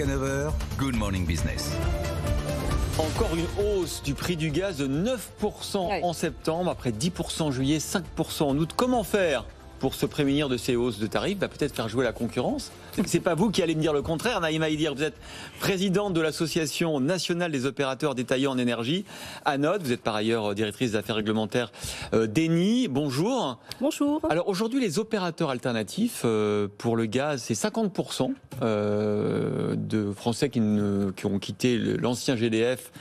jusqu'à 9h, Good Morning Business. Encore une hausse du prix du gaz de 9% en septembre, après 10% en juillet, 5% en août. Comment faire pour se prémunir de ces hausses de tarifs? Peut-être faire jouer la concurrence. C'est pas vous qui allez me dire le contraire, Naïma Idir. Vous êtes présidente de l'Association nationale des opérateurs détaillants en énergie, ANOD. Vous êtes par ailleurs directrice des affaires réglementaires d'Eni. Bonjour. Bonjour. Alors aujourd'hui, les opérateurs alternatifs pour le gaz, c'est 50% de Français qui ont quitté l'ancien GDF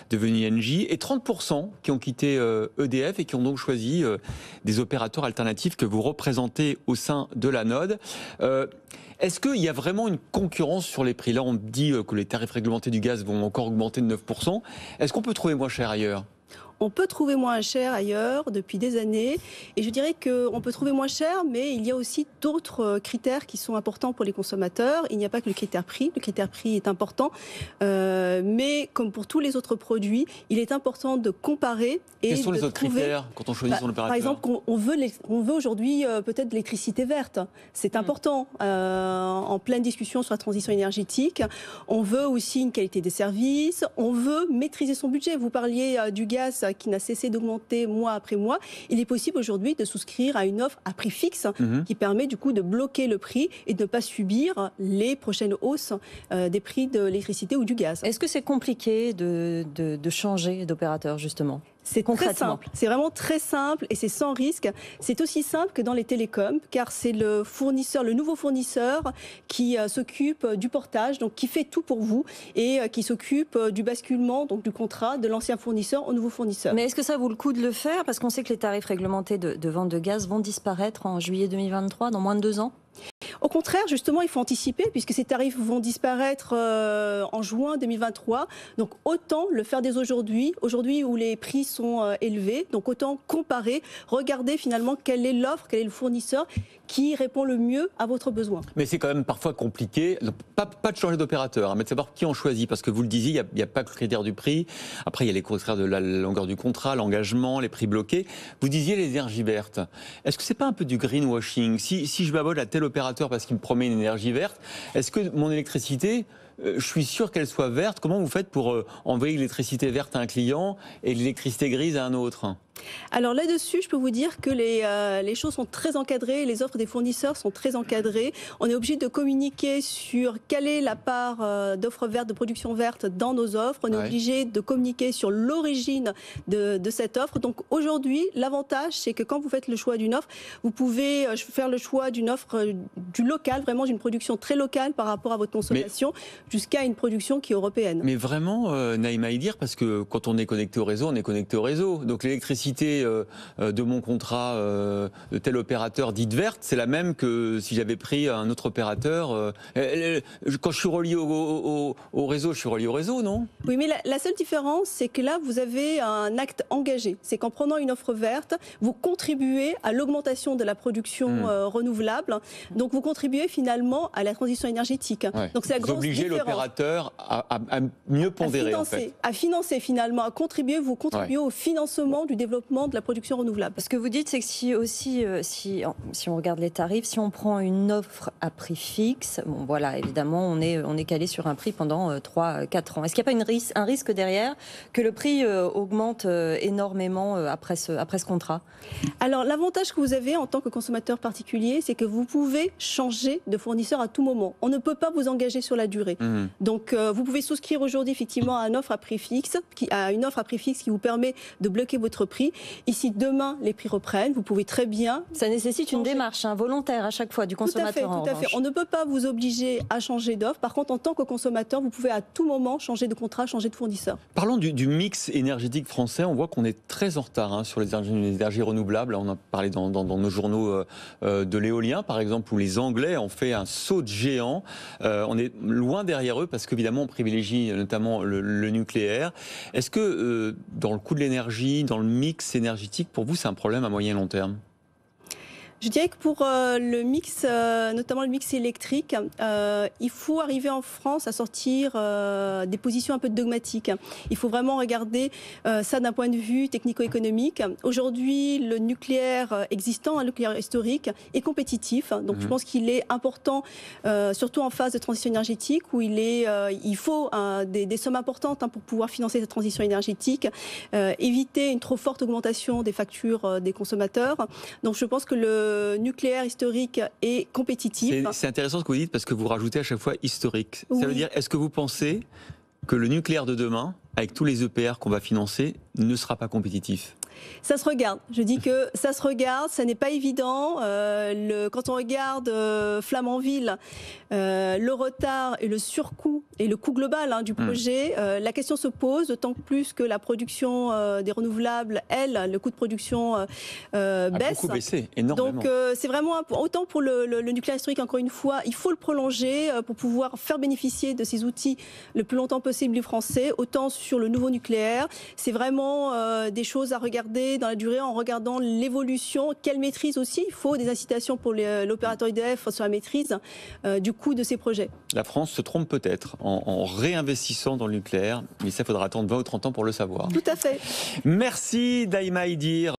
devenu Engie, et 30% qui ont quitté EDF et qui ont donc choisi des opérateurs alternatifs que vous représentez au sein de l'ANOD. Est-ce qu'il y a vraiment une concurrence sur les prix? Là, on dit que les tarifs réglementés du gaz vont encore augmenter de 9%. Est-ce qu'on peut trouver moins cher ailleurs? On peut trouver moins cher ailleurs depuis des années, et je dirais qu'on peut trouver moins cher, mais il y a aussi d'autres critères qui sont importants pour les consommateurs. Il n'y a pas que le critère prix est important, mais comme pour tous les autres produits, il est important de comparer et quels sont les autres trouver, critères quand on choisit son opérateur? Par exemple, on veut aujourd'hui peut-être de l'électricité verte, c'est important, en pleine discussion sur la transition énergétique. On veut aussi une qualité des services, on veut maîtriser son budget. Vous parliez du gaz qui n'a cessé d'augmenter mois après mois. Il est possible aujourd'hui de souscrire à une offre à prix fixe qui permet du coup de bloquer le prix et de ne pas subir les prochaines hausses des prix de l'électricité ou du gaz. Est-ce que c'est compliqué de changer d'opérateur justement ? C'est très simple, c'est vraiment très simple et c'est sans risque. C'est aussi simple que dans les télécoms, car c'est le nouveau fournisseur qui s'occupe du portage, donc qui fait tout pour vous et qui s'occupe du basculement donc du contrat de l'ancien fournisseur au nouveau fournisseur. Mais est-ce que ça vaut le coup de le faire? Parce qu'on sait que les tarifs réglementés de vente de gaz vont disparaître en juillet 2023, dans moins de 2 ans. Au contraire, justement, il faut anticiper puisque ces tarifs vont disparaître en juin 2023. Donc autant le faire dès aujourd'hui où les prix sont élevés. Donc autant comparer, regarder finalement quelle est l'offre, quel est le fournisseur qui répond le mieux à votre besoin. Mais c'est quand même parfois compliqué, pas de changer d'opérateur, mais de savoir qui on choisit, parce que vous le disiez, il n'y a pas que le critère du prix, après il y a les critères de la longueur du contrat, l'engagement, les prix bloqués. Vous disiez les énergies vertes. Est-ce que c'est pas un peu du greenwashing? Si je m'abonne à tel opérateur parce qu'il me promet une énergie verte, est-ce que mon électricité, je suis sûr qu'elle soit verte? Comment vous faites pour envoyer l'électricité verte à un client et l'électricité grise à un autre? Alors là-dessus, je peux vous dire que les choses sont très encadrées, les offres des fournisseurs sont très encadrées. On est obligé de communiquer sur quelle est la part d'offres vertes, de production verte dans nos offres. On est obligé de communiquer sur l'origine de cette offre. Donc aujourd'hui, l'avantage, c'est que quand vous faites le choix d'une offre, vous pouvez faire le choix d'une offre du local, vraiment d'une production très locale par rapport à votre consommation, jusqu'à une production qui est européenne. Mais vraiment, Naïma Idir, parce que quand on est connecté au réseau, on est connecté au réseau. Donc l'électricité de mon contrat de tel opérateur dite verte, c'est la même que si j'avais pris un autre opérateur. Quand je suis relié au réseau, je suis relié au réseau, non? Oui, mais la seule différence, c'est que là, vous avez un acte engagé. C'est qu'en prenant une offre verte, vous contribuez à l'augmentation de la production renouvelable. Donc, vous contribuez finalement à la transition énergétique. Donc, c'est la grosse obligez différence. L'opérateur à mieux pondérer, à financer finalement, à contribuer. Vous contribuez au financement du développement de la production renouvelable. Ce que vous dites, c'est que si on regarde les tarifs, si on prend une offre à prix fixe, bon voilà, évidemment, on est calé sur un prix pendant 3-4 ans. Est-ce qu'il n'y a pas un risque derrière que le prix augmente énormément après ce contrat? Alors, l'avantage que vous avez en tant que consommateur particulier, c'est que vous pouvez changer de fournisseur à tout moment. On ne peut pas vous engager sur la durée. Donc, vous pouvez souscrire aujourd'hui effectivement à une offre à prix fixe qui vous permet de bloquer votre prix. Et si demain les prix reprennent, vous pouvez très bien... Ça nécessite une démarche volontaire à chaque fois du consommateur. Tout à fait. On ne peut pas vous obliger à changer d'offre. Par contre, en tant que consommateur, vous pouvez à tout moment changer de contrat, changer de fournisseur. Parlons du mix énergétique français. On voit qu'on est très en retard sur les énergies renouvelables. On a parlé dans nos journaux de l'éolien, par exemple, où les Anglais ont fait un saut de géant. On est loin derrière eux parce qu'évidemment, on privilégie notamment le nucléaire. Est-ce que dans le coût de l'énergie, dans le mix énergétique, pour vous, c'est un problème à moyen et long terme? Je dirais que pour le mix, notamment le mix électrique, il faut arriver en France à sortir des positions un peu dogmatiques. Il faut vraiment regarder ça d'un point de vue technico-économique. Aujourd'hui, le nucléaire existant, le nucléaire historique, est compétitif. Donc je pense qu'il est important, surtout en phase de transition énergétique, où il faut des sommes importantes pour pouvoir financer cette transition énergétique, éviter une trop forte augmentation des factures des consommateurs. Donc je pense que le nucléaire historique est compétitif. C'est intéressant ce que vous dites parce que vous rajoutez à chaque fois historique. Oui. Ça veut dire, est-ce que vous pensez que le nucléaire de demain, avec tous les EPR qu'on va financer, ne sera pas compétitif ? Ça se regarde. Je dis que ça se regarde, ça n'est pas évident. Quand on regarde Flamanville, le retard et le surcoût et le coût global du projet, la question se pose, d'autant plus que la production des renouvelables, le coût de production baisse. A beaucoup baissé, énormément. Donc c'est vraiment autant pour le nucléaire historique, encore une fois, il faut le prolonger pour pouvoir faire bénéficier de ces outils le plus longtemps possible les Français, autant sur le nouveau nucléaire. C'est vraiment des choses à regarder dans la durée en regardant l'évolution. Quelle maîtrise aussi? Il faut des incitations pour l'opérateur EDF sur la maîtrise du coût de ces projets. La France se trompe peut-être en réinvestissant dans le nucléaire, mais ça, il faudra attendre 20 ou 30 ans pour le savoir. Tout à fait. Merci Daïma Idir.